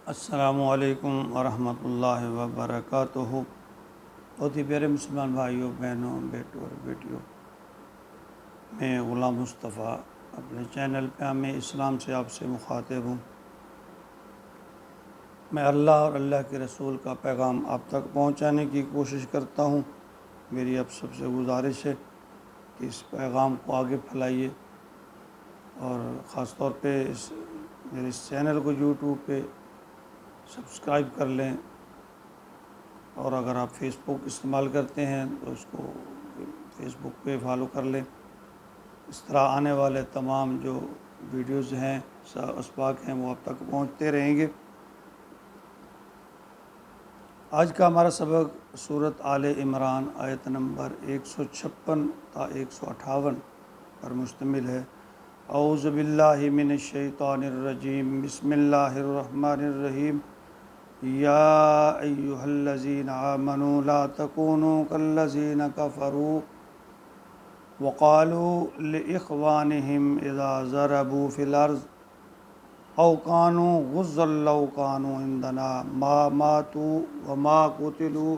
السلام علیکم ورحمۃ اللہ وبرکاتہ۔ بہت ہی پیارے مسلمان بھائیوں، بہنوں، بیٹوں اور بیٹیوں، میں غلام مصطفیٰ اپنے چینل پیام اسلام سے آپ سے مخاطب ہوں۔ میں اللہ اور اللہ کے رسول کا پیغام آپ تک پہنچانے کی کوشش کرتا ہوں۔ میری آپ سب سے گزارش ہے کہ اس پیغام کو آگے پھیلائیے، اور خاص طور پہ میرے اس چینل کو یوٹیوب پہ سبسکرائب کر لیں، اور اگر آپ فیس بک استعمال کرتے ہیں تو اس کو فیس بک پہ فالو کر لیں۔ اس طرح آنے والے تمام جو ویڈیوز ہیں، اسباق ہیں، وہ آپ تک پہنچتے رہیں گے۔ آج کا ہمارا سبق سورۃ آل عمران آیت نمبر 156 تا 158 پر مشتمل ہے۔ اعوذ باللہ من الشیطان الرجیم، بسم اللہ الرحمن الرحیم۔ یا ایہا الذین آمنوا لا تکونوا کالذین کفروا وقالوا لإخوانهم اذا ضربوا فی الارض او كانوا غزا لو كانوا عندنا ما ماتوا وما قتلوا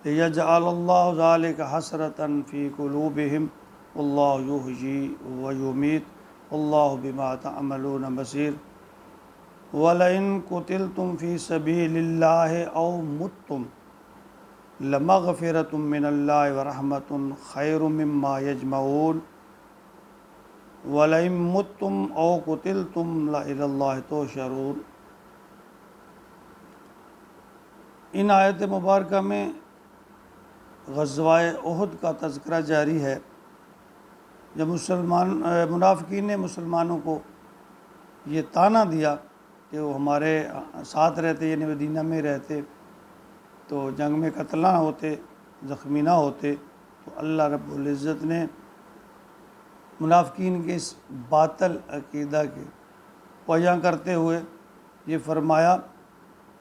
ليجعل الله ذلك حسرة في قلوبهم والله يحيي ويميت والله بما تعملون بصير وَلَئِن قُتِلْتُمْ فِي سَبِيلِ اللَّهِ أَوْ مُتُّمْ لَمَغْفِرَةٌ مِّنَ اللَّهِ وَرَحْمَةٌ خَيْرٌ مِّمَّا يَجْمَعُونَ وَلَئِن مُتُّمْ أَوْ قُتِلْتُمْ لَإِلَى اللَّهِ تُحْشَرُونَ۔ ان آیت مبارکہ میں غزوہ احد کا تذکرہ جاری ہے، جب منافقین نے مسلمانوں کو یہ طعنہ دیا کہ وہ ہمارے ساتھ رہتے، یعنی مدینہ میں رہتے تو جنگ میں قتل نہ ہوتے، زخمی نہ ہوتے، تو اللہ رب العزت نے منافقین کے اس باطل عقیدہ کے پوجا کرتے ہوئے یہ فرمایا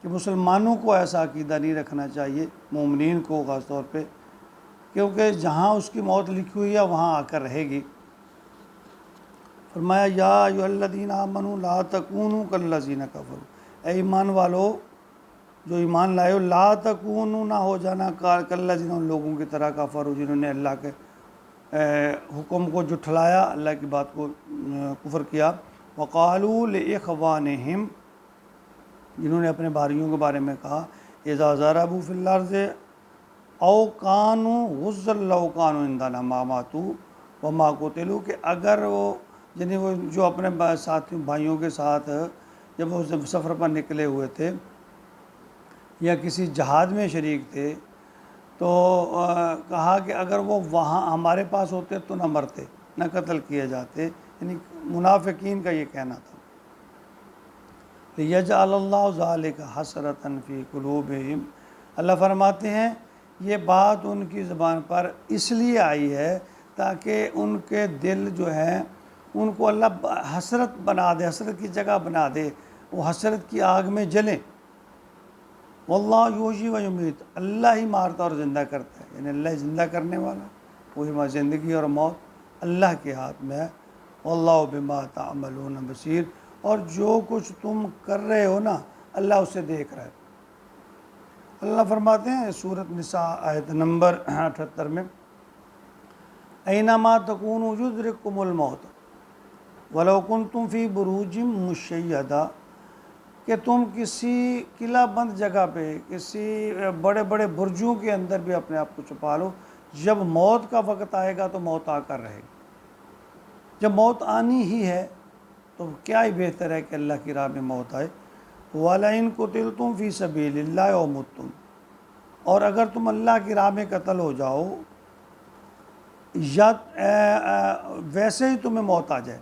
کہ مسلمانوں کو ایسا عقیدہ نہیں رکھنا چاہیے، مومنین کو خاص طور پہ، کیونکہ جہاں اس کی موت لکھی ہوئی ہے وہاں آ کر رہے گی۔ فرمایا یا ایھا الذین آمنوا لا تکونوا کالذین کفروا، اے ایمان والو جو ایمان لائے ہو، لا تکونوا نہ ہو جانا کالذین، ان لوگوں کی طرح کفروا جنہوں نے اللہ کے حکم کو جھٹلایا، اللہ کی بات کو کفر کیا، وقالوا لاخوانہم، جنہوں نے اپنے بھائیوں کے بارے میں کہا، اذا ضربوا فی الارض او کانوا غزا لو کانوا عندنا ما ماتوا وما قتلوا، کہ اگر وہ یعنی وہ جو اپنے ساتھیوں بھائیوں کے ساتھ جب وہ سفر پر نکلے ہوئے تھے یا کسی جہاد میں شریک تھے، تو کہا کہ اگر وہ وہاں ہمارے پاس ہوتے تو نہ مرتے، نہ قتل کیے جاتے، یعنی منافقین کا یہ کہنا تھا۔ لِيَجْعَلَ اللَّهُ ذَلِكَ حَسْرَةً فِي قُلُوبِهِمْ، اللہ فرماتے ہیں یہ بات ان کی زبان پر اس لیے آئی ہے تاکہ ان کے دل جو ہیں ان کو اللہ حسرت بنا دے، حسرت کی جگہ بنا دے، وہ حسرت کی آگ میں جلیں۔ واللہ یحیی و یمیت، اللہ ہی مارتا اور زندہ کرتا ہے، یعنی اللہ زندہ کرنے والا، وہی زندگی اور موت اللہ کے ہاتھ میں ہے۔ واللہ بما تعملون بصیر، اور جو کچھ تم کر رہے ہو نا اللہ اسے دیکھ رہا ہے۔ اللہ فرماتے ہیں سورۃ نساء آیت نمبر 78 میں، اینما تکونوا یدرککم الموت وَلَوْ كُنْتُمْ فِي بُرُوجٍ مُشَيَّدَةٍ، کہ تم کسی قلعہ بند جگہ پہ، کسی بڑے بڑے برجوں کے اندر بھی اپنے آپ کو چھپا لو، جب موت کا وقت آئے گا تو موت آ کر رہے گی۔ جب موت آنی ہی ہے تو کیا ہی بہتر ہے کہ اللہ کی راہ میں موت آئے۔ وَلَئِن قُتِلْتُمْ فِي سَبِيلِ اللَّهِ أَوْ مُتُّمْ، اور اگر تم اللہ کی راہ میں قتل ہو جاؤ یا ویسے ہی تمہیں موت آ جائے،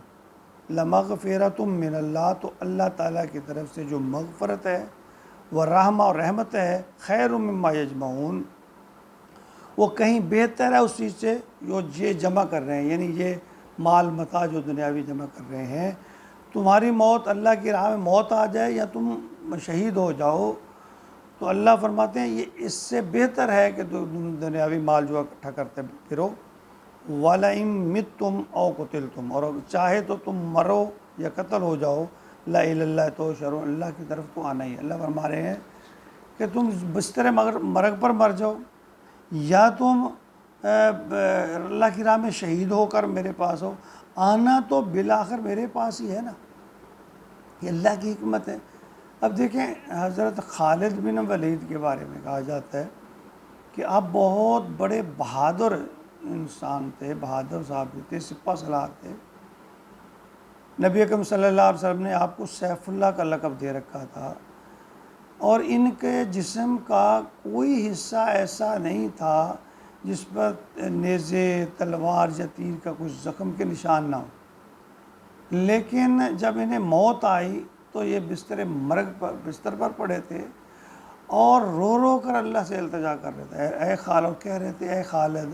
لَمَغْفِرَةٌ مِّنَ اللَّهِ، تو اللہ تعالیٰ کی طرف سے جو مغفرت ہے وہ رحمہ اور رحمت ہے، خیر مما یجمعون، وہ کہیں بہتر ہے اس چیز سے جو یہ جمع کر رہے ہیں، یعنی یہ مال متاع جو دنیاوی جمع کر رہے ہیں۔ تمہاری موت اللہ کی راہ میں موت آ جائے یا تم شہید ہو جاؤ تو اللہ فرماتے ہیں یہ اس سے بہتر ہے کہ تم دنیاوی مال جو اکٹھا کرتے پھرو۔ وَلَئِن مِتُّمْ أَوْ قُتِلْتُمْ، اور چاہے تو تم مرو یا قتل ہو جاؤ، لا الہ الا اللہ تو شروع، اللہ کی طرف تو آنا ہی ہے۔ اللہ فرما رہے ہیں کہ تم بستر مرگ پر مر جاؤ، یا تم اللہ کی راہ میں شہید ہو کر میرے پاس ہو، آنا تو بالآخر میرے پاس ہی ہے نا۔ یہ اللہ کی حکمت ہے۔ اب دیکھیں حضرت خالد بن ولید کے بارے میں کہا جاتا ہے کہ آپ بہت بڑے بہادر انسان تھے، بہادر صاحب تھے، سپہ سالار تھے۔ نبی اکرم صلی اللہ علیہ وسلم نے آپ کو سیف اللہ کا لقب دے رکھا تھا، اور ان کے جسم کا کوئی حصہ ایسا نہیں تھا جس پر نیزے، تلوار یا تیر کا کچھ زخم کے نشان نہ ہو، لیکن جب انہیں موت آئی تو یہ بستر پر پڑے تھے اور رو رو کر اللہ سے التجا کر رہے تھے، اے خالد، کہہ رہے تھے اے خالد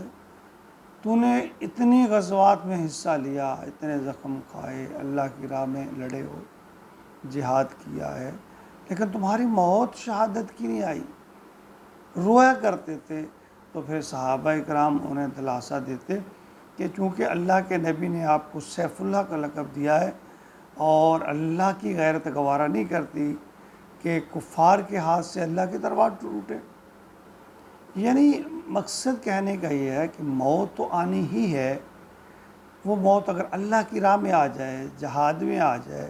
تو نے اتنی غزوات میں حصہ لیا، اتنے زخم کھائے، اللہ کی راہ میں لڑے ہو، جہاد کیا ہے، لیکن تمہاری موت شہادت کی نہیں آئی۔ رویا کرتے تھے۔ تو پھر صحابہ کرام انہیں دلاسا دیتے کہ چونکہ اللہ کے نبی نے آپ کو سیف اللہ کا لقب دیا ہے اور اللہ کی غیرت گوارا نہیں کرتی کہ کفار کے ہاتھ سے اللہ کی تلوار ٹوٹے۔ یعنی مقصد کہنے کا یہ ہے کہ موت تو آنی ہی ہے، وہ موت اگر اللہ کی راہ میں آ جائے، جہاد میں آ جائے،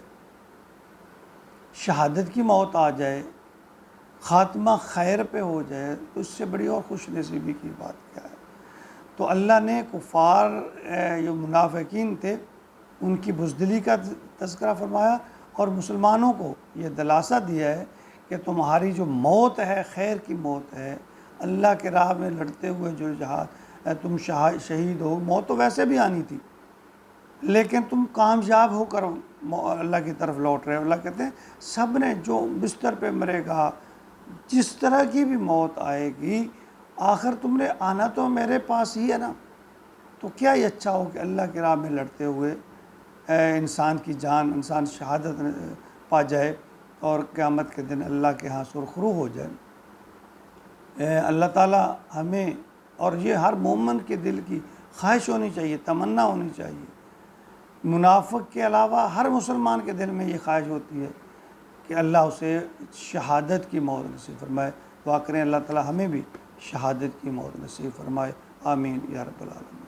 شہادت کی موت آ جائے، خاتمہ خیر پہ ہو جائے، تو اس سے بڑی اور خوش نصیبی کی بات کیا ہے۔ تو اللہ نے کفار جو منافقین تھے ان کی بزدلی کا تذکرہ فرمایا، اور مسلمانوں کو یہ دلاسا دیا ہے کہ تمہاری جو موت ہے خیر کی موت ہے، اللہ کے راہ میں لڑتے ہوئے جو جہاد تم شہید ہو، موت تو ویسے بھی آنی تھی لیکن تم کامیاب ہو کر اللہ کی طرف لوٹ رہے ہو۔ اللہ کہتے ہیں سب نے جو بستر پہ مرے گا، جس طرح کی بھی موت آئے گی، آخر تم نے آنا تو میرے پاس ہی ہے نا۔ تو کیا یہ اچھا ہو کہ اللہ کی راہ میں لڑتے ہوئے انسان کی جان، انسان شہادت پا جائے اور قیامت کے دن اللہ کے ہاں سرخرو ہو جائے۔ اللہ تعالیٰ ہمیں، اور یہ ہر مومن کے دل کی خواہش ہونی چاہیے، تمنا ہونی چاہیے، منافق کے علاوہ ہر مسلمان کے دل میں یہ خواہش ہوتی ہے کہ اللہ اسے شہادت کی موت نصیب فرمائے۔ دعا کریں اللہ تعالیٰ ہمیں بھی شہادت کی موت نصیب فرمائے، آمین یا رب العالمین۔